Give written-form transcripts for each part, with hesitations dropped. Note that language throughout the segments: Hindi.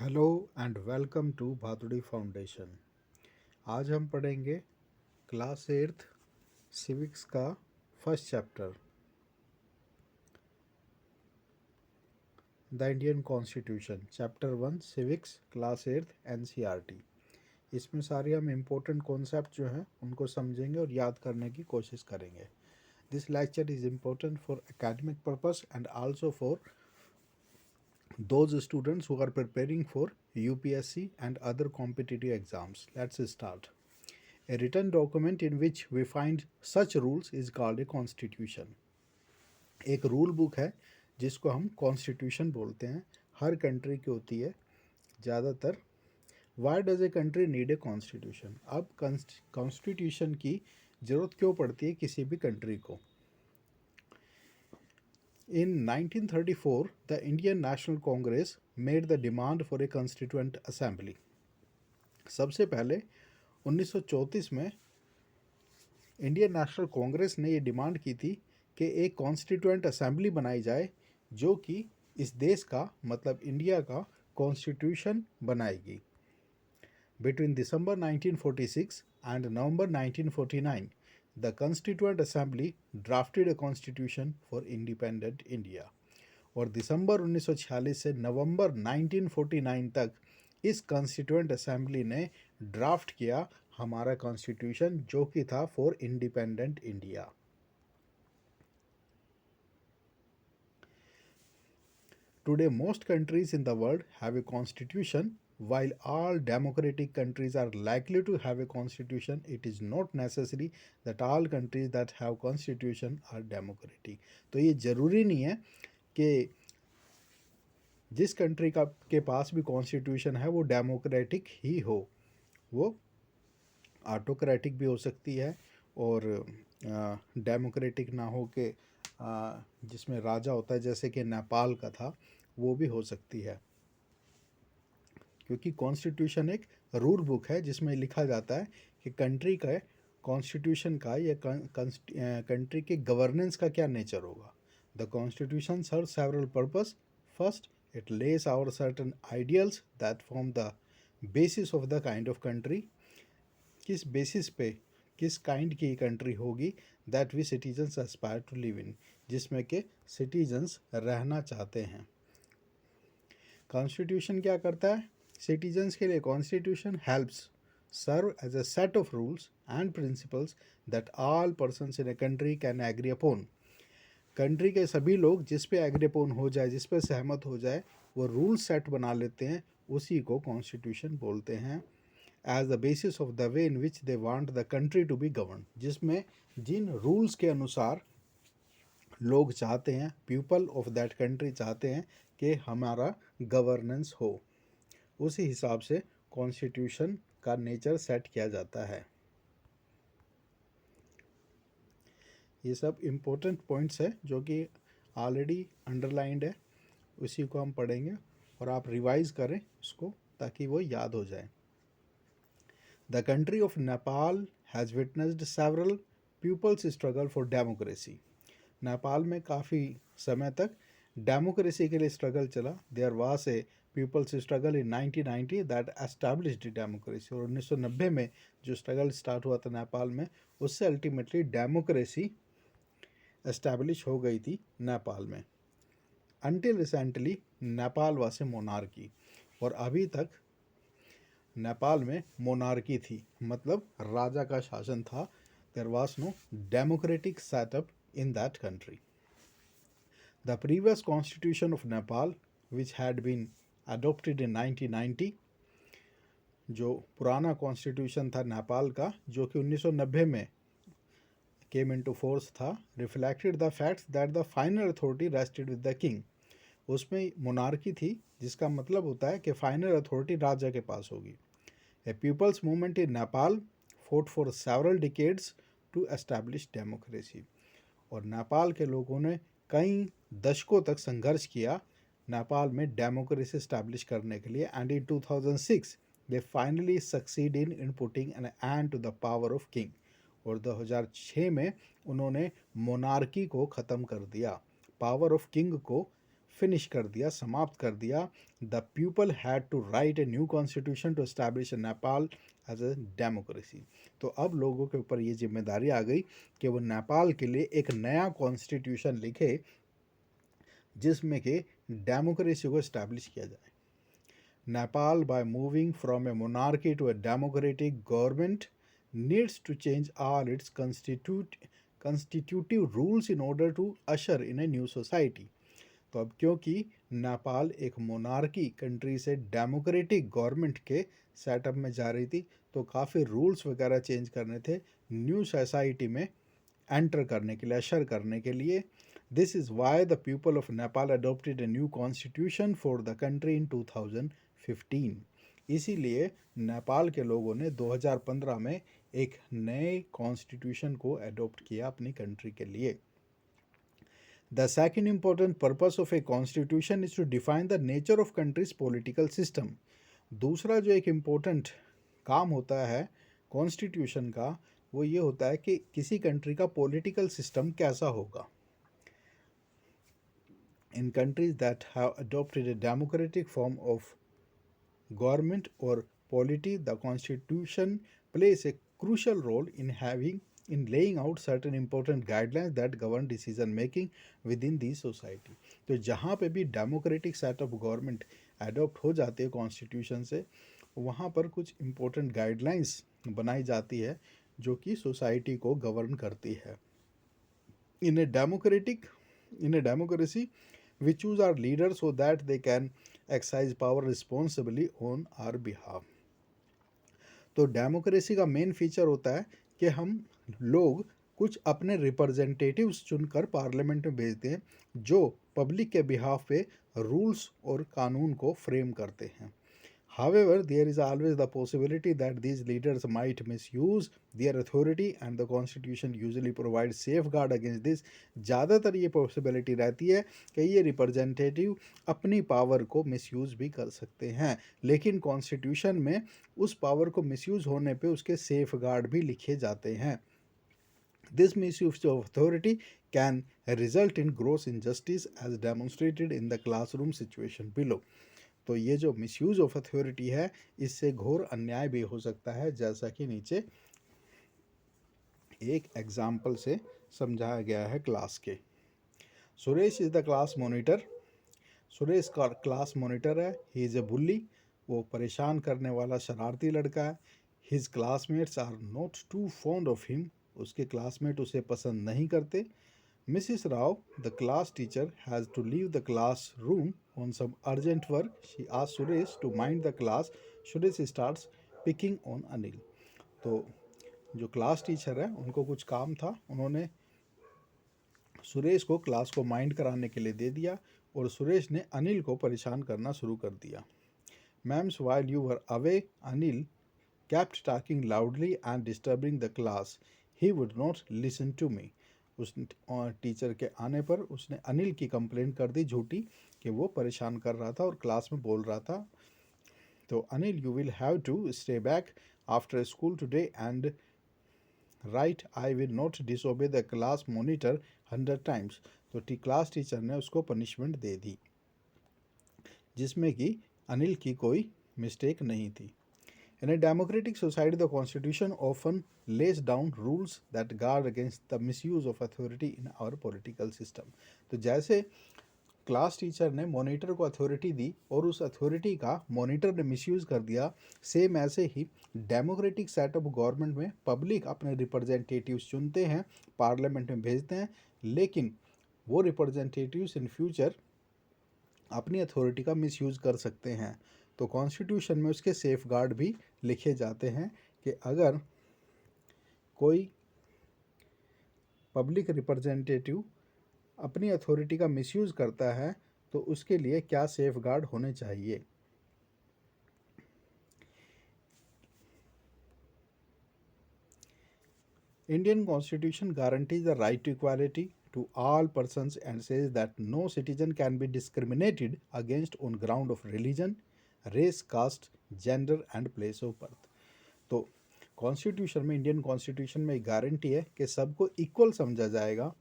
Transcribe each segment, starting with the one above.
Hello and welcome to Bhaduri foundation. आज हम पढ़ेंगे क्लास एट्थ सिविक्स का first chapter the Indian constitution, chapter one civics, class eighth NCERT. इसमें सारे हम इम्पोर्टेंट कॉन्सेप्ट जो हैं उनको समझेंगे और याद करने की कोशिश करेंगे। This lecture is important for academic purpose and also for those students who are preparing for UPSC and other competitive exams. Let's start. A written document in which we find such rules is called a constitution. एक रूल बुक है जिसको हम कॉन्स्टिट्यूशन बोलते हैं। हर कंट्री की होती है ज़्यादातर। Why does a country need a constitution? अब कॉन्स्टिट्यूशन की ज़रूरत क्यों पड़ती है किसी भी कंट्री को? In 1934, the Indian National Congress made the demand for a constituent assembly. सबसे पहले 1934 में इंडियन नेशनल कांग्रेस ने ये डिमांड की थी कि एक कॉन्स्टिट्यूएंट असेंबली बनाई जाए जो कि इस देश का मतलब इंडिया का कॉन्स्टिट्यूशन बनाएगी। Between December 1946 and November 1949, the Constituent Assembly drafted a constitution for independent India. और दिसंबर 1946 से नवंबर 1949 तक इस कॉन्स्टिट्यूएंट असेंबली ने ड्राफ्ट किया हमारा कॉन्स्टिट्यूशन जो कि था for independent India. Today, most countries in the world have a constitution. While all democratic countries are likely to have a constitution, it is not necessary that all countries that have constitution are democratic. तो ये ज़रूरी नहीं है कि जिस कंट्री का के पास भी कॉन्स्टिट्यूशन है वो डेमोक्रेटिक ही हो। वो ऑटोक्रेटिक भी हो सकती है और डेमोक्रेटिक ना हो के जिसमें राजा होता है जैसे कि नेपाल का था, वो भी हो सकती है। क्योंकि कॉन्स्टिट्यूशन एक रूल बुक है जिसमें लिखा जाता है कि कंट्री का कॉन्स्टिट्यूशन का या कंट्री के गवर्नेंस का क्या नेचर होगा। The constitution serve several purpose. First, it lays our certain ideals that form the basis of the kind of country. किस बेसिस पे किस काइंड की कंट्री होगी that we citizens aspire to live in, जिसमें के सिटीजन्स रहना चाहते हैं। कॉन्स्टिट्यूशन क्या करता है सिटीजन्स के लिए? Constitution helps serve as a set of rules and principles that all persons in a country can agree upon. Country के सभी लोग जिस पे एग्री अपॉन हो जाए, जिस पे सहमत हो जाए, वो रूल सेट बना लेते हैं, उसी को कॉन्स्टिट्यूशन बोलते हैं। As the basis of the way in which they want the country to be govern, जिसमें जिन रूल्स के अनुसार लोग चाहते हैं, पीपल ऑफ दैट कंट्री चाहते हैं कि हमारा गवर्नेंस हो, उसी हिसाब से कॉन्स्टिट्यूशन का नेचर सेट किया जाता है। ये सब इम्पोर्टेंट पॉइंट्स है जो कि ऑलरेडी अंडरलाइंड है, उसी को हम पढ़ेंगे और आप रिवाइज करें उसको ताकि वो याद हो जाए। The country of Nepal has witnessed several people's struggle for democracy. Nepal में काफ़ी समय तक डेमोक्रेसी के लिए स्ट्रगल चला। There was a people's struggle in 1990 that established democracy. और 1990 में जो स्ट्रगल स्टार्ट हुआ था नेपाल में, उससे अल्टीमेटली डेमोक्रेसी एस्टैब्लिश हो गई थी नेपाल में। Until recently Nepal was a monarchy, और अभी तक नेपाल में मोनार्की थी, मतलब राजा का शासन था। There was no democratic setup in that country. The previous constitution of Nepal, which had been adopted in 1990, जो पुराना कॉन्स्टिट्यूशन था नेपाल का जो कि 1990 में came into force था, reflected the facts that the final authority rested with the king. उसमें मोनार्की थी जिसका मतलब होता है कि फाइनल अथॉरिटी राजा के पास होगी। A people's movement in Nepal fought for several decades to establish democracy. और नेपाल के लोगों ने कई दशकों तक संघर्ष किया नेपाल में डेमोक्रेसी इस्टेब्लिश करने के लिए। And in 2006 they finally succeed in putting an end to the power of king. और 2006 में उन्होंने मोनार्की को ख़त्म कर दिया, पावर ऑफ किंग को फिनिश कर दिया, समाप्त कर दिया. The people had to write a new constitution to establish Nepal as a democracy. तो अब लोगों के ऊपर ये जिम्मेदारी आ गई कि वो नेपाल के लिए एक नया कॉन्स्टिट्यूशन लिखे जिसमें कि डेमोक्रेसी को एस्टैब्लिश किया जाए. Nepal, by moving from a monarchy to a democratic government, needs to change all its constitutive rules in order to usher in a new society. तो अब क्योंकि नेपाल एक मोनार्की कंट्री से डेमोक्रेटिक गवर्नमेंट के सेटअप में जा रही थी, तो काफ़ी रूल्स वगैरह चेंज करने थे न्यू सोसाइटी में एंटर करने के लिए, अशर करने के लिए. This is why the people of Nepal adopted A new constitution for the country इन 2015. इसीलिए नेपाल के लोगों ने 2015 में एक नए कॉन्स्टिट्यूशन को अडोप्ट किया अपनी कंट्री के लिए. The second important purpose of a constitution is to define the nature of country's political system. दूसरा जो एक इम्पोर्टेंट काम होता है कॉन्स्टिट्यूशन का, वो ये होता है कि किसी कंट्री का पॉलिटिकल सिस्टम कैसा होगा. In countries that have adopted a democratic form of government or polity, the constitution plays a crucial role in laying out certain important guidelines that govern decision making within the society. तो जहाँ पे भी डेमोक्रेटिक सेटअप गवर्नमेंट एडॉप्ट हो जाती है कॉन्स्टिट्यूशन से, वहाँ पर कुछ इम्पोर्टेंट गाइडलाइंस बनाई जाती है जो कि सोसाइटी को गवर्न करती है. In a democracy we choose our leaders so that they can exercise power responsibly on our behalf. तो डेमोक्रेसी का मेन फीचर होता है कि हम लोग कुछ अपने रिप्रेजेंटेटिव्स चुनकर पार्लियामेंट में भेजते हैं जो पब्लिक के बिहाफ पे रूल्स और कानून को फ्रेम करते हैं. However, there is always the possibility that these leaders might misuse their authority and the constitution usually provides safeguard against this. ज़्यादातर ये पॉसिबिलिटी रहती है कि ये रिप्रेजेंटेटिव अपनी पावर को मिसयूज़ भी कर सकते हैं, लेकिन कॉन्स्टिट्यूशन में उस पावर को मिसयूज़ होने पे उसके सेफगार्ड भी लिखे जाते हैं. This misuse of authority can result in gross injustice as demonstrated in the classroom situation below. तो ये जो मिसयूज़ ऑफ अथॉरिटी है, इससे घोर अन्याय भी हो सकता है, जैसा कि नीचे एक एग्जाम्पल से समझाया गया है क्लास के. Suresh is the class monitor. Suresh का क्लास मॉनिटर है. He is a bully. वो परेशान करने वाला शरारती लड़का है. His classmates are not too fond of him. उसके क्लासमेट उसे पसंद नहीं करते. Mrs. Rao, the class teacher, has to leave the classroom on some urgent work. She asks Suresh to mind the class. Suresh starts picking on Anil. तो जो क्लास टीचर है उनको कुछ काम था, उन्होंने सुरेश को क्लास को माइंड कराने के लिए दे दिया और सुरेश ने अनिल को परेशान करना शुरू कर दिया. Ma'am's while you were away, Anil kept talking loudly and disturbing the class. He would not listen to me. उस टीचर के आने पर उसने अनिल की कंप्लेंट कर दी झूठी कि वो परेशान कर रहा था और क्लास में बोल रहा था. तो Anil, you will have to stay back after school today and write I will not disobey the class monitor 100 times. तो क्लास टीचर ने उसको पनिशमेंट दे दी जिसमें कि अनिल की कोई मिस्टेक नहीं थी. In a democratic society, the constitution often lays down rules that guard against the misuse of authority in our political system. तो जैसे क्लास टीचर ने मॉनिटर को अथॉरिटी दी और उस अथॉरिटी का मॉनिटर ने मिसयूज़ कर दिया, सेम ऐसे ही डेमोक्रेटिक सेटअप गवर्नमेंट में पब्लिक अपने रिप्रेजेंटेटिव्स चुनते हैं, पार्लियामेंट में भेजते हैं, लेकिन वो रिप्रेजेंटेटिव्स इन फ्यूचर अपनी अथॉरिटी का मिसयूज़ कर सकते हैं. तो कॉन्स्टिट्यूशन में उसके सेफगार्ड भी लिखे जाते हैं कि अगर कोई पब्लिक रिप्रेजेंटेटिव अपनी अथॉरिटी का मिसयूज़ करता है तो उसके लिए क्या सेफगार्ड होने चाहिए. Indian constitution guarantees the right to equality to all persons and says that no citizen can be discriminated against on ground of religion, race, caste, gender and place of birth. तो कॉन्स्टिट्यूशन में, इंडियन कॉन्स्टिट्यूशन में एक गारंटी है कि सबको इक्वल समझा जाएगा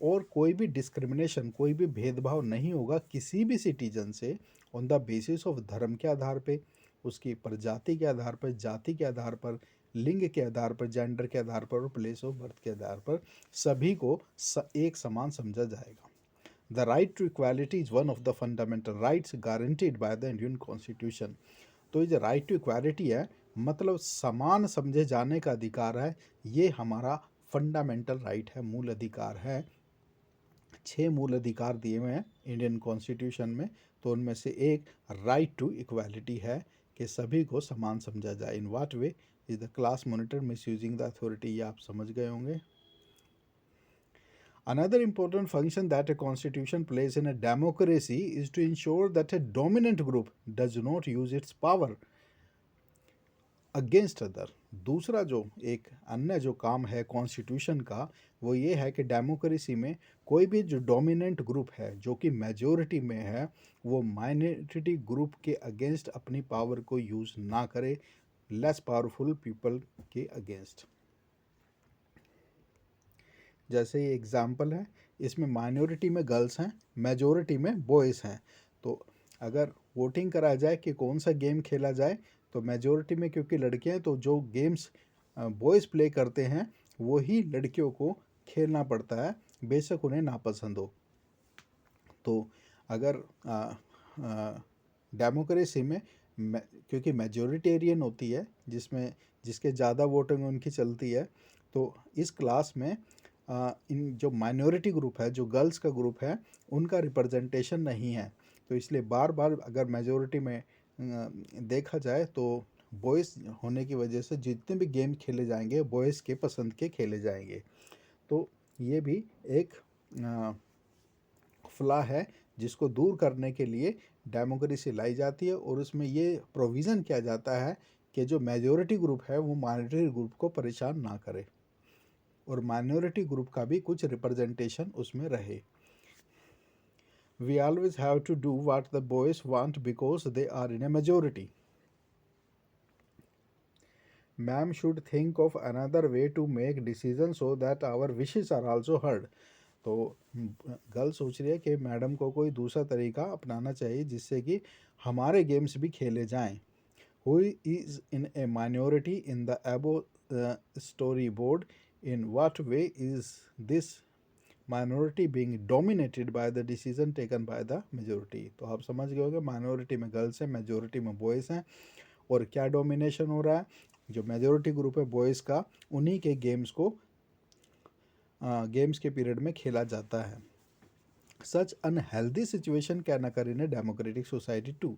और कोई भी डिस्क्रिमिनेशन, कोई भी भेदभाव नहीं होगा किसी भी सिटीजन से ऑन द बेसिस ऑफ धर्म के आधार पे, उसकी प्रजाति के आधार पर, जाति के आधार पर, लिंग के आधार पर, जेंडर के आधार पर और प्लेस ऑफ बर्थ के आधार पर सभी को एक समान समझा जाएगा। The right to equality is one of the fundamental rights guaranteed by the Indian constitution. तो ये जो राइट टू इक्वालिटी है, मतलब समान समझे जाने का अधिकार है, ये हमारा फंडामेंटल राइट है, मूल अधिकार है। 6 मूल अधिकार दिए हुए हैं इंडियन कॉन्स्टिट्यूशन में, तो उनमें से एक राइट टू इक्वालिटी है कि सभी को समान समझा जाए। In what way is the class monitor misusing the authority, ये आप समझ गए होंगे। Another important function that a constitution plays in a democracy is to ensure that a dominant group does not use its power against other. दूसरा जो एक अन्य जो काम है कॉन्स्टिट्यूशन का, वो ये है कि डेमोक्रेसी में कोई भी जो डोमिनेंट ग्रुप है जो कि मेजॉरिटी में है, वो माइनॉरिटी ग्रुप के अगेंस्ट अपनी पावर को यूज़ ना करे, लेस पावरफुल पीपल के अगेंस्ट। जैसे ये एग्जाम्पल है, इसमें माइनॉरिटी में गर्ल्स हैं, मेजॉरिटी में बॉयज़ हैं। तो अगर वोटिंग करा जाए कि कौन सा गेम खेला जाए, तो मेजॉरिटी में क्योंकि लड़के हैं, तो जो गेम्स बॉयज़ प्ले करते हैं वही लड़कियों को खेलना पड़ता है, बेशक उन्हें नापसंद हो। तो अगर डेमोक्रेसी में क्योंकि मेजॉरिटेरियन होती है, जिसके ज़्यादा वोटिंग उनकी चलती है, तो इस क्लास में इन जो माइनॉरिटी ग्रुप है, जो गर्ल्स का ग्रुप है, उनका रिप्रेजेंटेशन नहीं है। तो इसलिए बार बार अगर मेजॉरिटी में देखा जाए तो बॉयज़ होने की वजह से जितने भी गेम खेले जाएंगे बॉयज़ के पसंद के खेले जाएंगे। तो ये भी एक फ्ला है जिसको दूर करने के लिए डेमोक्रेसी लाई जाती है, और उसमें ये प्रोविज़न किया जाता है कि जो मेजॉरिटी ग्रुप है वो माइनॉरिटी ग्रुप को परेशान ना करे, और माइनॉरिटी ग्रुप का भी कुछ रिप्रेजेंटेशन उसमें रहे। We always have to do what the boys want because they are in a majority. Ma'am should think of another way to make decisions so that our wishes are also heard. तो गर्ल सोच रही है कि मैडम को कोई दूसरा तरीका अपनाना चाहिए जिससे कि हमारे गेम्स भी खेले जाएं। Who is in a minority in the above storyboard? In what way is this minority being dominated by the decision taken by the majority? तो आप समझ गए होंगे, माइनॉरिटी में गर्ल्स हैं, मेजोरिटी में बॉयज़ हैं, और क्या डोमिनेशन हो रहा है, जो मेजोरिटी ग्रुप है बॉयज़ का, उन्हीं के गेम्स को गेम्स के पीरियड में खेला जाता है। Such unhealthy situation can occur in a democratic society too.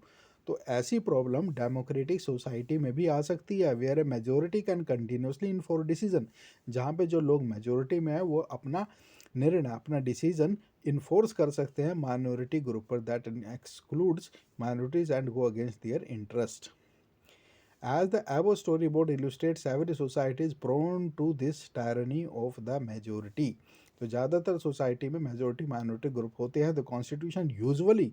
तो ऐसी प्रॉब्लम डेमोक्रेटिक सोसाइटी में भी आ सकती है, where a majority can continuously enforce decision, जहाँ पे जो लोग मेजोरिटी में है वो अपना निर्णय, अपना डिसीजन इन्फोर्स कर सकते हैं माइनॉरिटी ग्रुप पर, that excludes minorities and go against their interest. As the above storyboard illustrates, every society is prone to this tyranny of the majority. तो ज़्यादातर सोसाइटी में मेजोरिटी माइनॉरिटी ग्रुप होते हैं। The constitution usually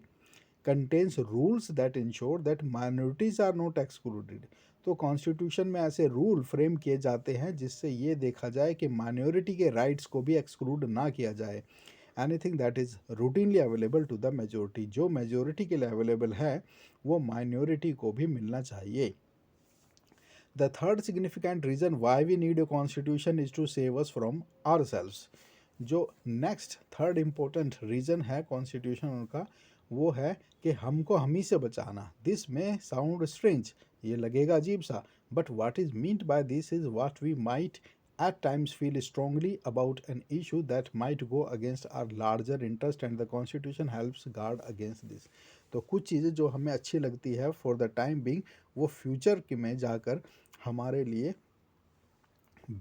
contains rules that ensure that minorities are not excluded. तो कॉन्स्टिट्यूशन में ऐसे रूल फ्रेम किए जाते हैं जिससे ये देखा जाए कि माइनॉरिटी के राइट्स को भी एक्सक्लूड ना किया जाए। Anything that is routinely available to the majority, जो मेजोरिटी के लिए अवेलेबल है वो माइनॉरिटी को भी मिलना चाहिए। The third significant reason why we need a constitution is to save us from ourselves. जो नेक्स्ट थर्ड इम्पोर्टेंट रीज़न है कॉन्स्टिट्यूशन का, वो है कि हमको हम ही से बचाना। दिस में साउंड स्ट्रेंज, ये लगेगा अजीब सा, but what is meant by this is what we might at times feel strongly about an issue that might go against our larger interest, and the constitution helps guard against this. तो कुछ चीज़ें जो हमें अच्छी लगती है फॉर द टाइम बिंग, वो फ्यूचर में जाकर हमारे लिए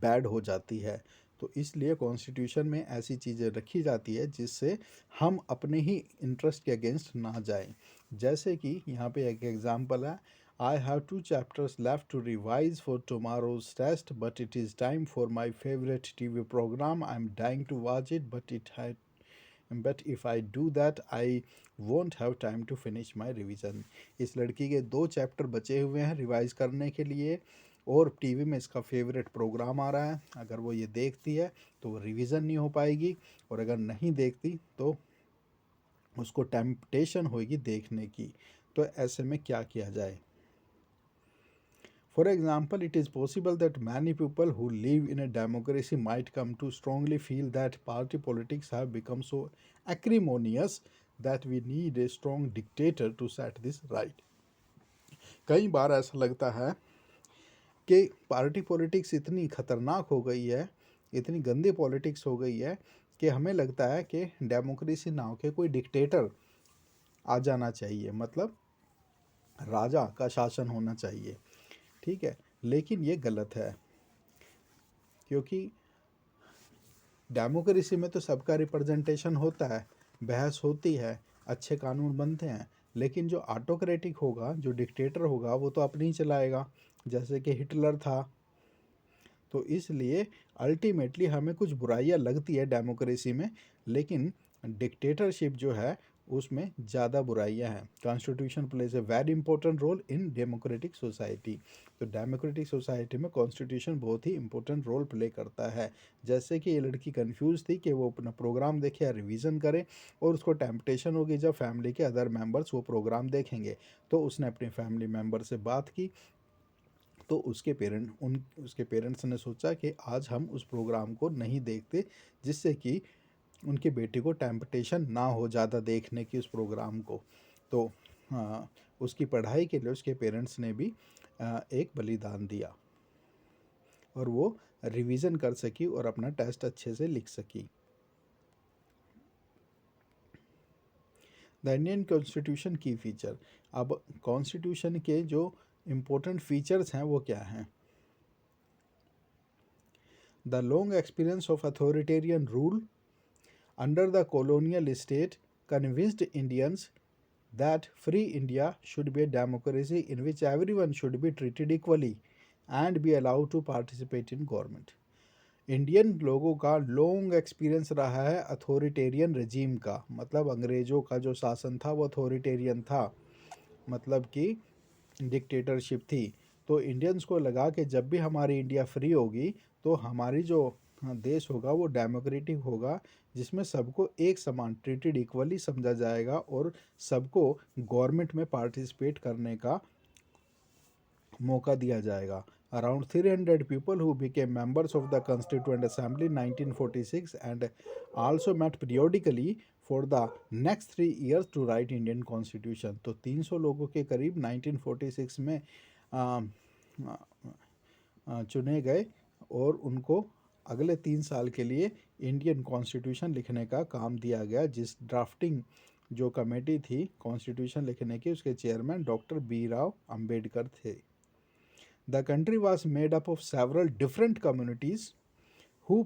बैड हो जाती है। तो इसलिए कॉन्स्टिट्यूशन में ऐसी चीज़ें रखी जाती है जिससे हम अपने ही इंटरेस्ट के अगेंस्ट ना जाएं। जैसे कि यहाँ पे एक एग्जांपल है, I have 2 chapters left to revise for tomorrow's test, but it is time for my favorite TV program. I'm dying to watch it, but if I do that, I won't have time to finish my revision. इस लड़की के 2 चैप्टर बचे हुए हैं रिवाइज करने के लिए, और टीवी में इसका फेवरेट प्रोग्राम आ रहा है, अगर वो ये देखती है तो वो रिवीजन नहीं हो पाएगी, और अगर नहीं देखती तो उसको टेम्पटेशन होगी देखने की। तो ऐसे में क्या किया जाए? For example, it is possible that many people who live in a democracy might come to strongly feel that party politics have become so acrimonious that we need a strong dictator to set this right. कई बार ऐसा लगता है कि पार्टी पॉलिटिक्स इतनी खतरनाक हो गई है, इतनी गंदी पॉलिटिक्स हो गई है कि हमें लगता है कि डेमोक्रेसी ना होकर कोई डिक्टेटर आ जाना चाहिए, मतलब राजा का शासन होना चाहिए। ठीक है, लेकिन ये गलत है, क्योंकि डेमोक्रेसी में तो सबका रिप्रेजेंटेशन होता है, बहस होती है, अच्छे कानून बनते हैं, लेकिन जो ऑटोक्रेटिक होगा, जो डिक्टेटर होगा, वो तो अपनी ही चलाएगा, जैसे कि हिटलर था। तो इसलिए अल्टीमेटली हमें कुछ बुराइयां लगती है डेमोक्रेसी में, लेकिन डिक्टेटरशिप जो है उसमें ज़्यादा बुराइयां हैं। Constitution plays a very important role in democratic society. तो डेमोक्रेटिक सोसाइटी में कॉन्स्टिट्यूशन बहुत ही इंपॉर्टेंट रोल प्ले करता है। जैसे कि ये लड़की कंफ्यूज थी कि वो अपना प्रोग्राम देखे या रिवीजन करे, और उसको टेम्पटेशन होगी जब फैमिली के अदर मेंबर्स वो प्रोग्राम देखेंगे, तो उसने अपने फैमिली मेंबर से बात की। तो उसके पेरेंट्स ने सोचा कि आज हम उस प्रोग्राम को नहीं देखते, जिससे कि उनके बेटे को टेम्पटेशन ना हो ज़्यादा देखने की उस प्रोग्राम को। तो उसकी पढ़ाई के लिए उसके पेरेंट्स ने भी एक बलिदान दिया, और वो रिवीजन कर सकी और अपना टेस्ट अच्छे से लिख सकी। द इंडियन कॉन्स्टिट्यूशन की फीचर। अब कॉन्स्टिट्यूशन के जो इम्पोर्टेंट फीचर्स हैं वो क्या हैं? The long experience of authoritarian rule under the colonial state convinced Indians that free India should be a democracy in which everyone should be treated equally and be allowed to participate in government. Indian लोगों का लॉन्ग एक्सपीरियंस रहा है अथॉरिटेरियन रजीम का, मतलब अंग्रेज़ों का जो शासन था वो अथॉरिटेरियन था, मतलब कि डिक्टेटरशिप थी। तो इंडियंस को लगा कि जब भी हमारी इंडिया फ्री होगी तो हमारी जो देश होगा वो डेमोक्रेटिक होगा, जिसमें सबको एक समान ट्रीटेड इक्वली समझा जाएगा और सबको गवर्नमेंट में पार्टिसिपेट करने का मौका दिया जाएगा। Around 300 people who became members of the Constituent Assembly in 1946 and also met periodically for the next 3 years to write Indian Constitution. तो 300 लोगों के करीब 1946 में चुने गए और उनको अगले 3 साल के लिए इंडियन कॉन्स्टिट्यूशन लिखने का काम दिया गया, जिस ड्राफ्टिंग जो कमेटी थी कॉन्स्टिट्यूशन लिखने की, उसके chairman doctor B R Ambedkar थे। The country was made up of several different communities who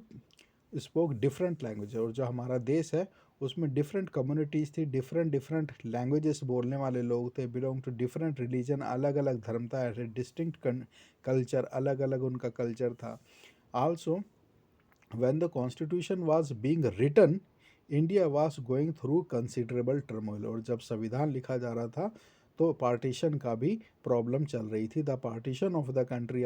spoke different language. और जो हमारा देश है उसमें डिफरेंट कम्युनिटीज़ थी, डिफरेंट लैंग्वेजेस बोलने वाले लोग थे, बिलोंग टू डिफरेंट रिलीजन, अलग अलग धर्म था, डिस्टिंक्ट कल्चर, अलग अलग उनका कल्चर था। Also when the constitution was being written, India was going through considerable turmoil। और जब संविधान लिखा जा रहा था तो पार्टीशन का भी प्रॉब्लम चल रही थी। The partition of the country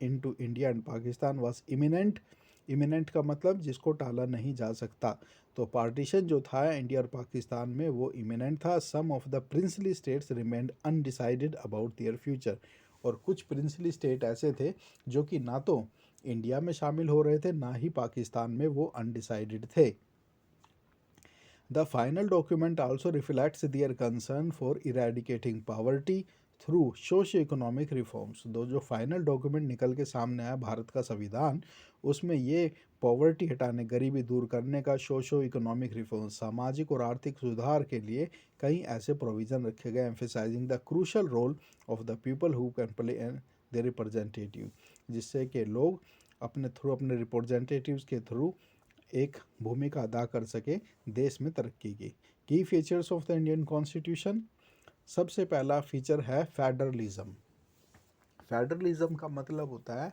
into India and Pakistan was imminent. Imminent का मतलब जिसको टाला नहीं जा सकता। तो पार्टीशन जो था इंडिया और पाकिस्तान में वो इमिनेंट था। Some of the princely states remained undecided about their future. और कुछ प्रिंसली स्टेट ऐसे थे जो कि ना तो इंडिया में शामिल हो रहे थे, ना ही पाकिस्तान में वो अनडिसाइडेड थे। The final document also reflects their concern for eradicating poverty through socio economic reforms. जो फाइनल डॉक्यूमेंट निकल के सामने आया भारत का संविधान, उसमें ये पॉवर्टी हटाने, गरीबी दूर करने का, सोशो इकोनॉमिक रिफॉर्म, सामाजिक और आर्थिक सुधार के लिए कई ऐसे प्रोविज़न रखे गए, emphasising the crucial role of the people who can play the representative, जिससे कि लोग अपने रिप्रेजेंटेटिव्स के थ्रू एक भूमिका अदा कर सके देश में तरक्की की features of the Indian constitution. सबसे पहला फीचर है फेडरलिज्म। फेडरलिज्म का मतलब होता है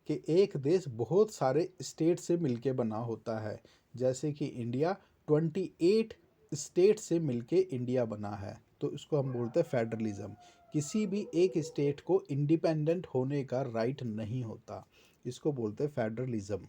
कि एक देश बहुत सारे स्टेट से मिलके बना होता है। जैसे कि इंडिया 28 स्टेट से मिलके इंडिया बना है। तो इसको हम बोलते हैं फेडरलिज्म। किसी भी एक स्टेट को इंडिपेंडेंट होने का राइट नहीं होता, इसको बोलते हैं फेडरलिज्म।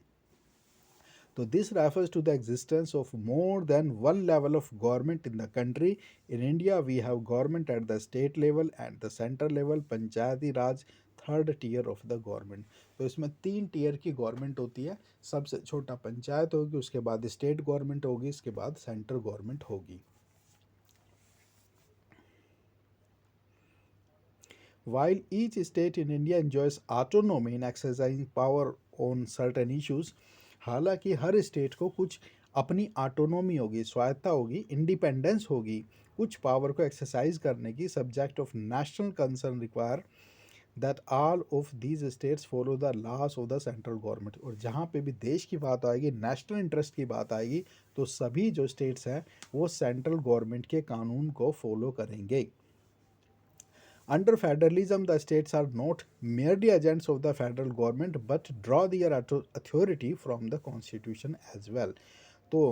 तो this refers to the existence of more than one level of government in the country. In India we have government at the state level and the central level, panchayati raj, third tier of the government. तो इसमें 3 टीयर की गवर्नमेंट होती है। सबसे छोटा पंचायत होगी, उसके बाद स्टेट गवर्नमेंट होगी, इसके बाद सेंट्रल गवर्नमेंट होगी। While each state in India enjoys autonomy in exercising power on certain issues, हालांकि हर स्टेट को कुछ अपनी ऑटोनॉमी होगी, स्वायत्ता होगी, इंडिपेंडेंस होगी, कुछ पावर को एक्सरसाइज करने की, subject of national concern require that all of these states follow the laws of the central government. और जहाँ पे भी देश की बात आएगी, नेशनल इंटरेस्ट की बात आएगी, तो सभी जो स्टेट्स हैं वो सेंट्रल गवर्नमेंट के कानून को फॉलो करेंगे। Under federalism, the states are not merely agents of the federal government but draw their authority from the constitution as well. तो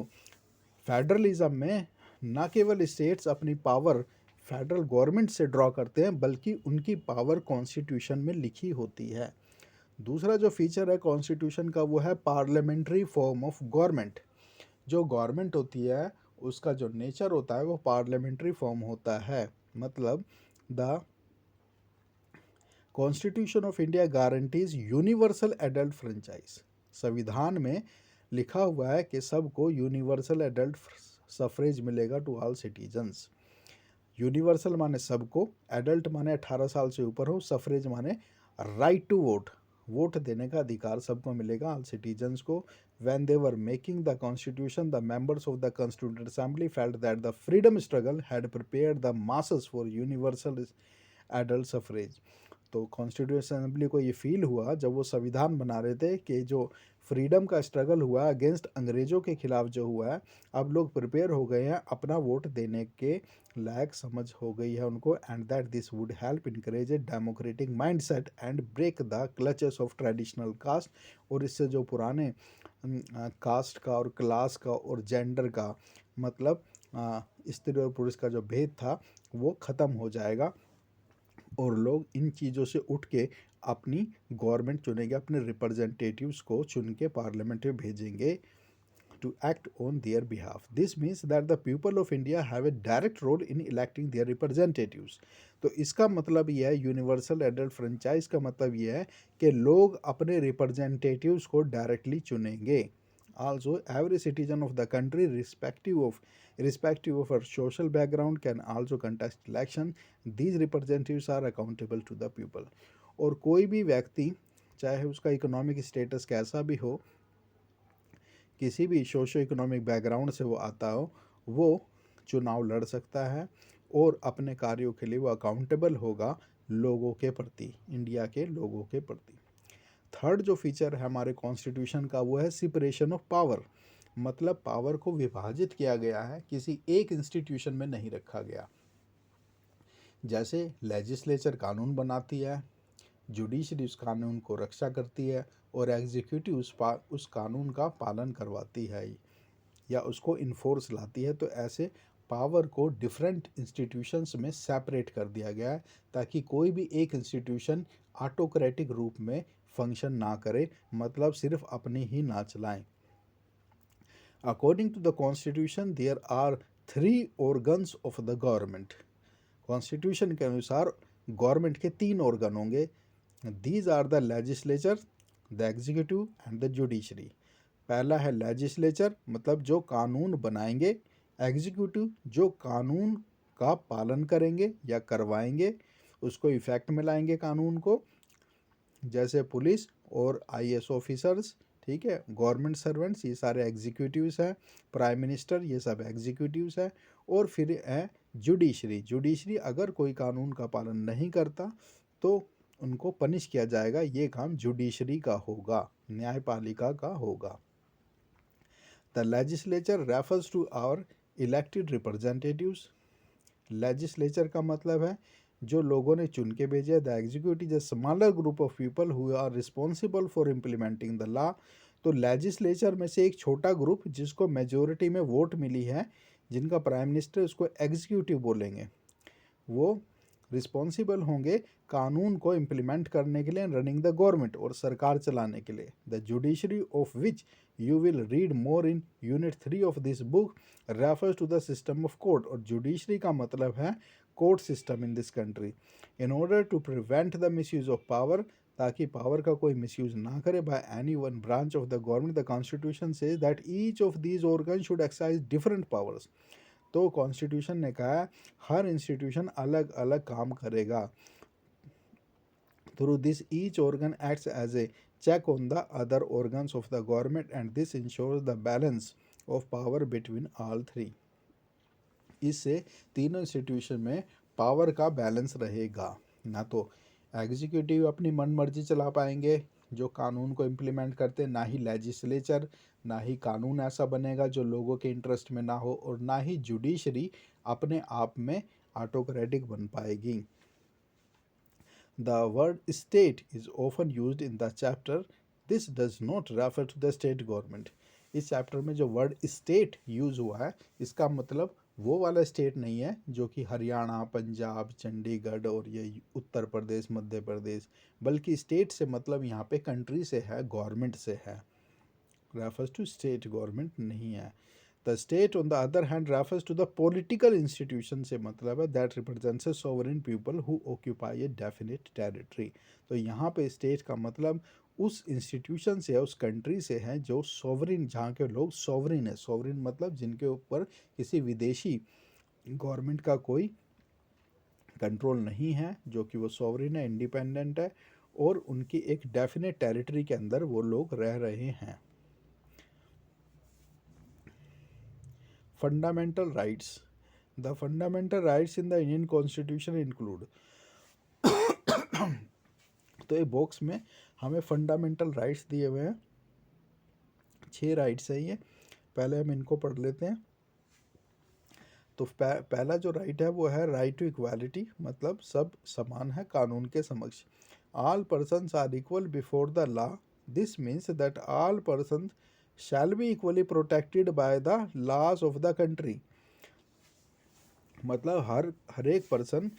फेडरलिज्म में न केवल स्टेट्स अपनी पावर फेडरल गवर्नमेंट से ड्रॉ करते हैं, बल्कि उनकी पावर कॉन्स्टिट्यूशन में लिखी होती है। दूसरा जो फीचर है कॉन्स्टिट्यूशन का वो है पार्लियामेंट्री फॉर्म ऑफ गवर्नमेंट। जो गवर्नमेंट होती है उसका जो नेचर होता है वो पार्लियामेंट्री फॉर्म होता है। मतलब the constitution of India guarantees universal adult franchise. संविधान में लिखा हुआ है कि सबको यूनिवर्सल एडल्ट सफरेज मिलेगा टू ऑल सिटीजन्स। यूनिवर्सल माने सबको, एडल्ट माने 18 साल से ऊपर हो, सफरेज माने राइट टू वोट, वोट देने का अधिकार सबको मिलेगा, ऑल सिटीजन्स को। When they were making the constitution the members of the constituent assembly felt that the freedom struggle had prepared the masses for universal adult suffrage. तो कॉन्स्टिट्यूशन असेंबली को ये फील हुआ जब वो संविधान बना रहे थे कि जो फ्रीडम का स्ट्रगल हुआ अगेंस्ट अंग्रेज़ों के खिलाफ जो हुआ है, अब लोग प्रिपेयर हो गए हैं, अपना वोट देने के लायक समझ हो गई है उनको, and that this would help encourage a democratic mindset and break the clutches of traditional caste. और इससे जो पुराने कास्ट का और क्लास का और जेंडर का मतलब स्त्री और पुरुष का जो भेद था वो ख़त्म हो जाएगा और लोग इन चीज़ों से उठ के अपनी गवर्नमेंट चुनेंगे, अपने रिप्रेजेंटेटिव्स को चुन के पार्लियामेंट में भेजेंगे to act on their behalf. This means that the people of India have a direct role in electing their representatives. तो इसका मतलब यह है, यूनिवर्सल एडल्ट फ्रेंचाइज का मतलब यह है कि लोग अपने रिप्रेजेंटेटिव्स को डायरेक्टली चुनेंगे। Also, every citizen of the country, irrespective of our social background, can also contest election. These representatives are accountable to the people. और कोई भी व्यक्ति चाहे उसका इकोनॉमिक स्टेटस कैसा भी हो, किसी भी सोशो इकोनॉमिक बैकग्राउंड से वो आता हो, वो चुनाव लड़ सकता है और अपने कार्यों के लिए वो अकाउंटेबल होगा लोगों के प्रति, इंडिया के लोगों के प्रति। थर्ड जो फीचर है हमारे कॉन्स्टिट्यूशन का वो है सेपरेशन ऑफ पावर। मतलब पावर को विभाजित किया गया है, किसी एक इंस्टीट्यूशन में नहीं रखा गया। जैसे लेजिस्लेचर कानून बनाती है, जुडिशरी उस कानून को रक्षा करती है और एग्जीक्यूटिव उस कानून का पालन करवाती है या उसको इन्फोर्स लाती है। तो ऐसे पावर को डिफरेंट इंस्टीट्यूशंस में सेपरेट कर दिया गया है ताकि कोई भी एक इंस्टीट्यूशन ऑटोक्रेटिक रूप में फंक्शन ना करे, मतलब सिर्फ अपनी ही ना चलाएं। According to the constitution there are 3 organs of the government. Constitution के अनुसार गवर्नमेंट के 3 ऑर्गन होंगे। These are the legislature, the executive and the judiciary. पहला है लेजिस्लेचर, मतलब जो कानून बनाएंगे, एग्जीक्यूटिव जो कानून का पालन करेंगे या करवाएंगे, उसको इफेक्ट में लाएंगे कानून को, जैसे पुलिस और आईएएस ऑफिसर्स, ठीक है, गवर्नमेंट सर्वेंट्स, ये सारे एग्जीक्यूटिव्स हैं, प्राइम मिनिस्टर, ये सब एग्जीक्यूटिव्स हैं। और फिर है जुडिशरी। जुडिशरी अगर कोई कानून का पालन नहीं करता तो उनको पनिश किया जाएगा, ये काम जुडिशरी का होगा, न्यायपालिका का होगा। The legislature refers to our elected representatives. Legislature का मतलब है जो लोगों ने चुन के भेजे। The executive is smaller group of people who are responsible for implementing the law. तो लेजिस्लेचर में से एक छोटा ग्रुप जिसको मेजोरिटी में वोट मिली है, जिनका प्राइम मिनिस्टर, उसको एग्जीक्यूटिव बोलेंगे। वो रिस्पॉन्सिबल होंगे कानून को इम्प्लीमेंट करने के लिए, रनिंग द गवर्नमेंट, और सरकार चलाने के लिए। The judiciary of which you will read more in unit 3 of this book refers to the system of court. और जुडिशरी का मतलब है court system in this country. In order to prevent the misuse of power, ताकि पावर का कोई मिसयूज ना करे by any one branch of the government, the constitution says that each of these organ should exercise different powers. तो कॉन्स्टिट्यूशन ने कहा है हर इंस्टीट्यूशन अलग अलग काम करेगा। Through this each organ acts as a check on the other organs of the government and this ensures the balance of power between all three। इससे तीनों इंस्टीट्यूशन में पावर का बैलेंस रहेगा। ना तो एग्जीक्यूटिव अपनी मन मर्जी चला पाएंगे जो कानून को इम्प्लीमेंट करते, ना ही लेजिस्लेचर, ना ही कानून ऐसा बनेगा जो लोगों के इंटरेस्ट में ना हो, और ना ही जुडिशरी अपने आप में ऑटोक्रेटिक बन पाएगी। The word state is often used in the chapter. This does not refer to the state government। इस चैप्टर में जो वर्ड स्टेट यूज हुआ है इसका मतलब वो वाला स्टेट नहीं है जो कि हरियाणा, पंजाब, चंडीगढ़ और ये उत्तर प्रदेश, मध्य प्रदेश, बल्कि स्टेट से मतलब यहाँ पे कंट्री से है, गवर्नमेंट से है। रेफर्स टू स्टेट गवर्नमेंट नहीं है। The state on the other hand refers to the political institution से मतलब है that represents a sovereign people who occupy a definite territory. तो यहाँ पे स्टेट का मतलब उस इंस्टीट्यूशन से है, उस कंट्री से है जो सोवरेन, जहाँ के लोग सोवरेन है। सोवरेन मतलब जिनके ऊपर किसी विदेशी गवर्नमेंट का कोई कंट्रोल नहीं है, जो कि वो सोवरेन है, इंडिपेंडेंट है, और उनकी एक डेफिनेट टेरिटरी के अंदर वो लोग रह रहे हैं। Fundamental rights. The fundamental rights in the Indian constitution include. तो ये बॉक्स में हमें फंडामेंटल राइट्स दिए हुए हैं, 6 राइट्स है ये। पहले हम इनको पढ़ लेते हैं। तो पहला जो राइट है वो है राइट टू इक्वालिटी, मतलब सब समान है कानून के समक्ष। All persons are equal before the law. This means that all persons shall be equally protected by the laws of the country. मतलब हर एक पर्सन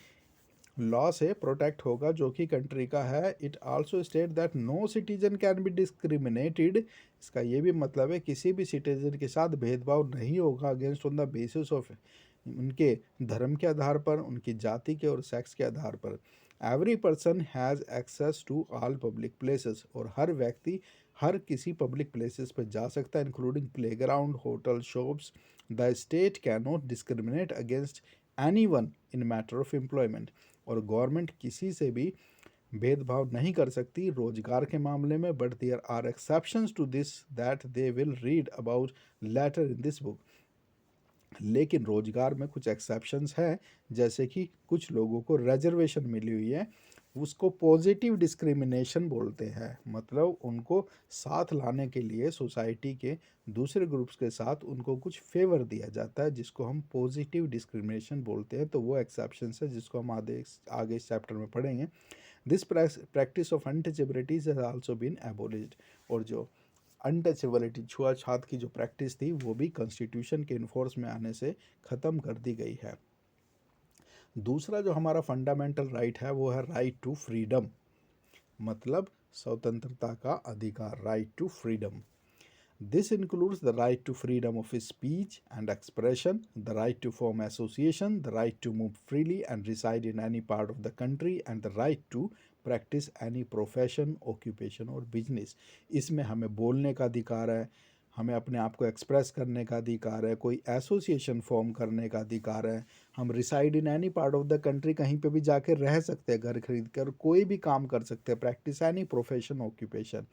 लॉ से प्रोटेक्ट होगा जो कि कंट्री का है। It also state that no citizen can be discriminated. इसका ये भी मतलब है किसी भी सिटीजन के साथ भेदभाव नहीं होगा against on the basis of उनके धर्म के आधार पर, उनकी जाति के और सेक्स के आधार पर। Every person has access to all public places. और हर व्यक्ति हर किसी पब्लिक प्लेसेस पर जा सकता है, including playground, hotel, shops. The state can not discriminate against any one in matter of employment. और गवर्नमेंट किसी से भी भेदभाव नहीं कर सकती रोजगार के मामले में, but there are exceptions to this that they will read about later in this book. लेकिन रोजगार में कुछ एक्सेप्शंस हैं, जैसे कि कुछ लोगों को रिजर्वेशन मिली हुई है, उसको पॉजिटिव डिस्क्रिमिनेशन बोलते हैं। मतलब उनको साथ लाने के लिए सोसाइटी के दूसरे ग्रुप्स के साथ उनको कुछ फेवर दिया जाता है, जिसको हम पॉजिटिव डिस्क्रिमिनेशन बोलते हैं। तो वो एक्सेप्शंस है जिसको हम आगे इस चैप्टर में पढ़ेंगे। This practice of untouchabilities has also been abolished. और जो अनटचेबिलिटी, छुआछूत की जो प्रैक्टिस थी वो भी कॉन्स्टिट्यूशन के इन्फोर्स में आने से ख़त्म कर दी गई है। दूसरा जो हमारा फंडामेंटल राइट है वो है राइट टू फ्रीडम, मतलब स्वतंत्रता का अधिकार, right to freedom. This includes the right to freedom of speech and expression, the right to form association, the right to move freely and reside in any part of the country, and the right to practise any profession, occupation और बिजनेस। इसमें हमें बोलने का अधिकार है, हमें अपने आप को एक्सप्रेस करने का अधिकार है, कोई एसोसिएशन फॉर्म करने का अधिकार है, हम reside in any part of the country, कहीं पे भी जाकर रह सकते हैं घर खरीद कर, कोई भी काम कर सकते हैं, प्रैक्टिस एनी प्रोफेशन, ऑक्यूपेशन।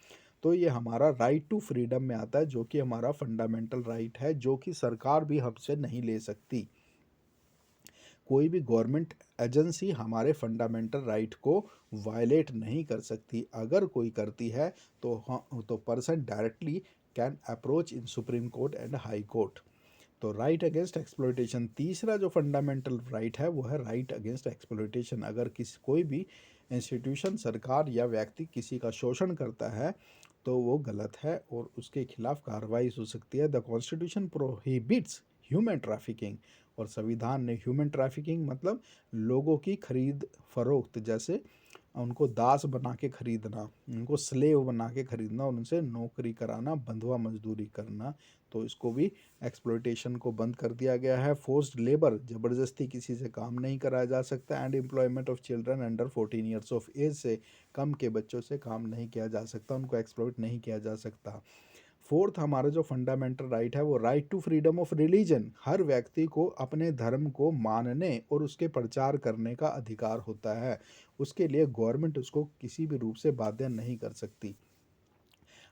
तो ये हमारा राइट टू फ्रीडम में आता है, जो कि हमारा फंडामेंटल राइट है, जो कि सरकार भी हमसे नहीं ले सकती। कोई भी गवर्नमेंट एजेंसी हमारे फंडामेंटल राइट को वायलेट नहीं कर सकती। अगर कोई करती है तो person directly can approach in supreme court and high court. तो राइट अगेंस्ट एक्सप्लॉयटेशन, तीसरा जो फंडामेंटल राइट है वो है राइट अगेंस्ट एक्सप्लॉयटेशन। अगर कोई भी इंस्टीट्यूशन, सरकार या व्यक्ति किसी का शोषण करता है तो वो गलत है और उसके खिलाफ कार्रवाई हो सकती है। The constitution prohibits human trafficking. और संविधान ने ह्यूमन ट्रैफिकिंग मतलब लोगों की खरीद फरोख्त, जैसे उनको दास बना के खरीदना, उनको स्लेव बना के खरीदना और उनसे नौकरी कराना, बंधुआ मजदूरी करना, तो इसको भी एक्सप्लॉयटेशन को बंद कर दिया गया है। फोर्स्ड लेबर, ज़बरदस्ती किसी से काम नहीं कराया जा सकता। And employment of children under 14 years of age, से कम के बच्चों से काम नहीं किया जा सकता, उनको एक्सप्लॉयट नहीं किया जा सकता। फोर्थ, हमारा जो फंडामेंटल राइट है वो right to freedom of religion, हर व्यक्ति को अपने धर्म को मानने और उसके प्रचार करने का अधिकार होता है, उसके लिए गवर्नमेंट उसको किसी भी रूप से बाध्य नहीं कर सकती।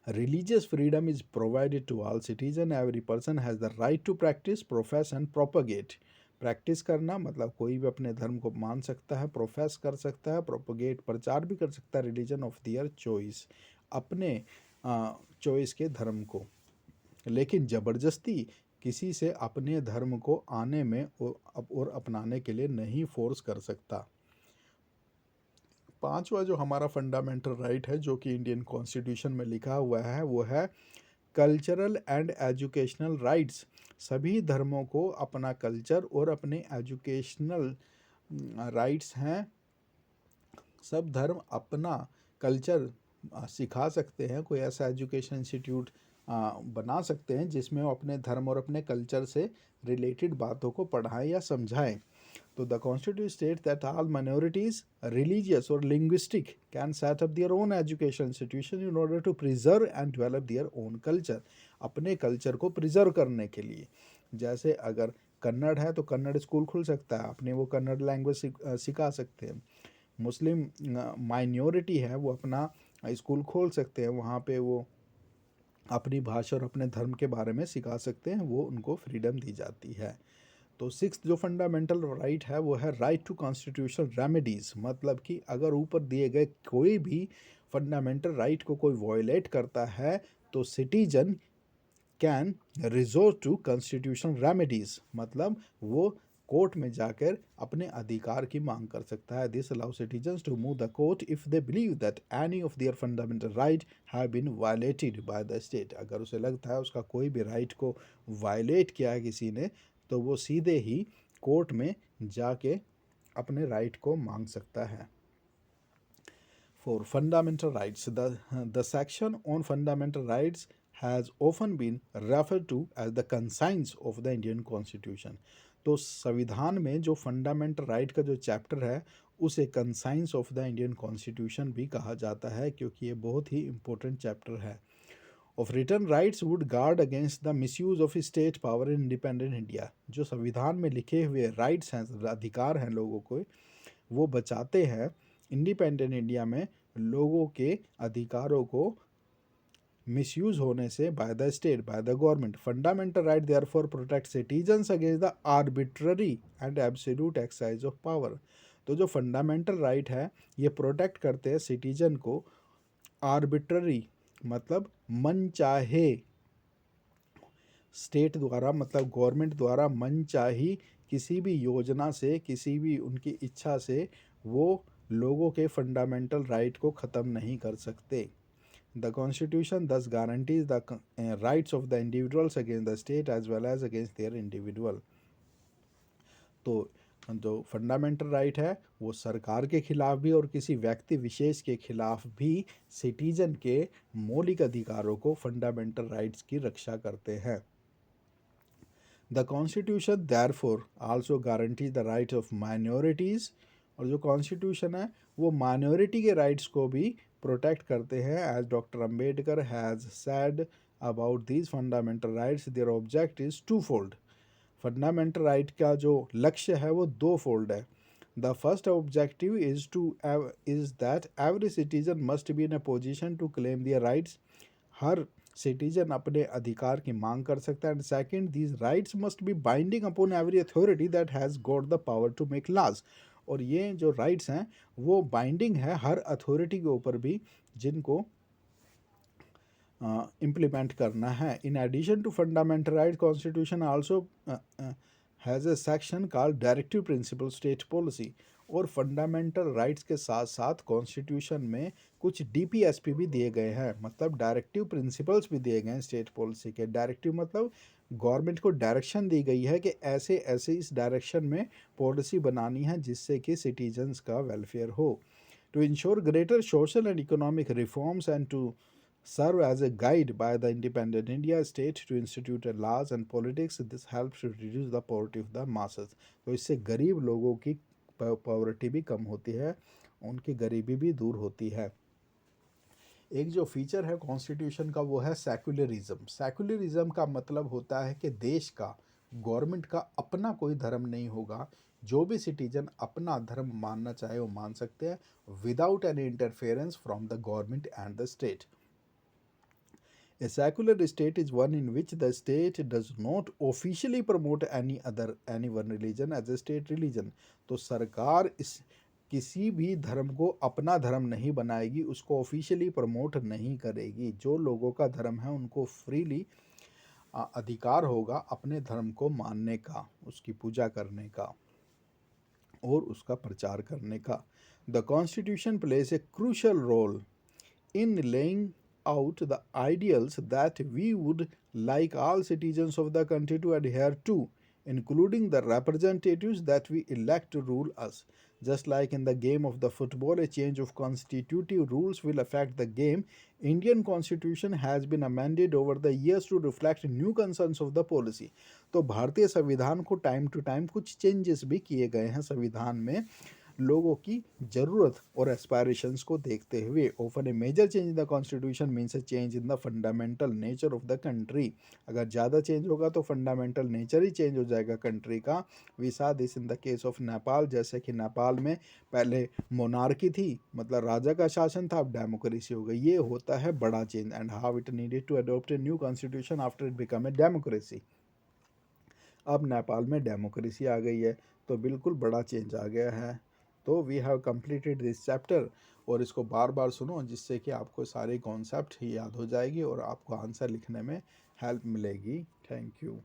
Religious freedom is provided to all citizens. Every person has the right to practice, profess and propagate. Practice करना मतलब कोई भी अपने धर्म को मान सकता है, प्रोफेस कर सकता है, प्रोपोगेट प्रचार भी कर सकता है, रिलीजन ऑफ दियर चॉइस, अपने चॉइस के धर्म को, लेकिन ज़बरदस्ती किसी से अपने धर्म को आने में और अपनाने के लिए नहीं फोर्स कर सकता। पांचवा जो हमारा फंडामेंटल राइट है जो कि इंडियन कॉन्स्टिट्यूशन में लिखा हुआ है वो है कल्चरल एंड एजुकेशनल राइट्स। सभी धर्मों को अपना कल्चर और अपने एजुकेशनल राइट्स हैं। सब धर्म अपना कल्चर सिखा सकते हैं, कोई ऐसा एजुकेशन इंस्टीट्यूट बना सकते हैं जिसमें वो अपने धर्म और अपने कल्चर से रिलेटेड बातों को पढ़ाएं या समझाएं। तो the constitution state that all minorities religious और linguistic can set up their own education institution in order to preserve and develop their own culture, अपने कल्चर को प्रिजर्व करने के लिए। जैसे अगर कन्नड़ है तो कन्नड़ स्कूल खुल सकता है, अपने वो कन्नड़ लैंग्वेज सिखा सकते हैं। मुस्लिम माइनॉरिटी है वो अपना स्कूल खोल सकते हैं, वहाँ पे वो अपनी भाषा और अपने धर्म के बारे में सिखा सकते हैं, वो उनको फ्रीडम दी जाती है। तो सिक्स जो फंडामेंटल राइट है वो है राइट टू कॉन्स्टिट्यूशनल रेमेडीज़, मतलब कि अगर ऊपर दिए गए कोई भी फंडामेंटल राइट को कोई वायलेट करता है तो citizen can resort to constitutional remedies, मतलब वो कोर्ट में जाकर अपने अधिकार की मांग कर सकता है। This allow citizens to move the court if they believe that any of their fundamental right have been violated by the state. अगर उसे लगता है उसका कोई भी राइट को वायलेट किया है किसी ने तो वो सीधे ही कोर्ट में जाके अपने राइट को मांग सकता है। For fundamental rights, the section on fundamental rights has often been referred to as the conscience of the Indian Constitution. तो संविधान में जो फंडामेंटल राइट का जो चैप्टर है उसे conscience of the Indian constitution भी कहा जाता है, क्योंकि ये बहुत ही इम्पोर्टेंट चैप्टर है। Of return rights would guard against the misuse of state power in independent India. जो संविधान में लिखे हुए राइट्स हैं, अधिकार हैं लोगों को, वो बचाते हैं इंडिपेंडेंट इंडिया में लोगों के अधिकारों को मिसयूज होने से bye the state, by the government. Fundamental right therefore protect citizens against the arbitrary and absolute exercise of power. तो जो फंडामेंटल राइट है ये प्रोटेक्ट करते हैं सिटीजन को आर्बिट्ररी मतलब मनचाहे स्टेट द्वारा, मतलब गवर्नमेंट द्वारा मनचाही किसी भी योजना से, किसी भी उनकी इच्छा से वो लोगों के फंडामेंटल राइट को ख़त्म नहीं कर सकते। The constitution thus guarantees the rights of the individuals against the state as well as against their individual. तो जो फंडामेंटल राइट है वो सरकार के खिलाफ भी और किसी व्यक्ति विशेष के खिलाफ भी सिटीजन के मौलिक अधिकारों को, फंडामेंटल राइट्स की रक्षा करते हैं। The constitution therefore also guarantees the rights of minorities. और जो कॉन्स्टिट्यूशन है वो माइनॉरिटी के राइट्स को भी प्रोटेक्ट करते हैं। As doctor Ambedkar has said about these fundamental rights, their object is twofold. Fundamental right का जो लक्ष्य है वो दो फोल्ड है। The first objective is that every citizen must be in a position to claim their rights. हर सिटीजन अपने अधिकार की मांग कर सकता है। And second, these rights must be binding upon every authority that has got the power to make laws. और ये जो राइट्स हैं वो बाइंडिंग है हर अथॉरिटी के ऊपर भी जिनको इम्प्लीमेंट करना है। In addition to fundamental right, constitution also has a section called directive principle state policy. और फंडामेंटल राइट्स के साथ साथ कॉन्स्टिट्यूशन में कुछ DPSP भी दिए गए हैं, मतलब डायरेक्टिव प्रिंसिपल्स भी दिए गए हैं स्टेट पॉलिसी के। डायरेक्टिव मतलब गवर्नमेंट को डायरेक्शन दी गई है कि ऐसे ऐसे इस डायरेक्शन में पॉलिसी बनानी है जिससे कि सिटीजन्स का वेलफेयर हो। To ensure greater social and economic reforms and to serve as a guide by the independent India state to institute laws and politics. This helps to reduce the poverty of the masses. तो इससे गरीब लोगों की पॉवर्टी भी कम होती है, उनकी गरीबी भी दूर होती है। एक जो फीचर है कॉन्स्टिट्यूशन का वो है सेक्युलरिज्म। सेक्युलरिज्म का मतलब होता है कि देश का, गवर्नमेंट का अपना कोई धर्म नहीं होगा, जो भी सिटीजन अपना धर्म मानना चाहे वो मान सकते हैं without any interference from the government and the state. A secular state is one in which the state does not officially promote any one religion as a state religion। तो सरकार इस किसी भी धर्म को अपना धर्म नहीं बनाएगी, उसको ऑफिशियली प्रमोट नहीं करेगी। जो लोगों का धर्म है उनको फ्रीली अधिकार होगा अपने धर्म को मानने का, उसकी पूजा करने का और उसका प्रचार करने का। The constitution plays a crucial role in laying out the ideals that we would like all citizens of the country to adhere to, including the representatives that we elect to rule us. Just like in the game of the football, a change of constitutive rules will affect the game. Indian constitution has been amended over the years to reflect new concerns of the policy। तो भारतीय संविधान को टाइम टू टाइम कुछ चेंजेस भी किए गए हैं संविधान में, लोगों की ज़रूरत और एस्पायरेशंस को देखते हुए। Often a major change in the constitution means a change in the fundamental nature of the country. अगर ज़्यादा चेंज होगा तो फंडामेंटल नेचर ही चेंज हो जाएगा कंट्री का। We saw this in the case of Nepal, जैसे कि नेपाल में पहले मोनार्की थी, मतलब राजा का शासन था, अब डेमोक्रेसी हो गई। ये होता है बड़ा change. And how it needed to adopt a new constitution after it become a democracy. अब नेपाल में डेमोक्रेसी आ गई है, तो बिल्कुल बड़ा चेंज आ गया है। तो we have completed this chapter, और इसको बार बार सुनो जिससे कि आपको सारे कॉन्सेप्ट याद हो जाएगी और आपको आंसर लिखने में हेल्प मिलेगी। Thank you.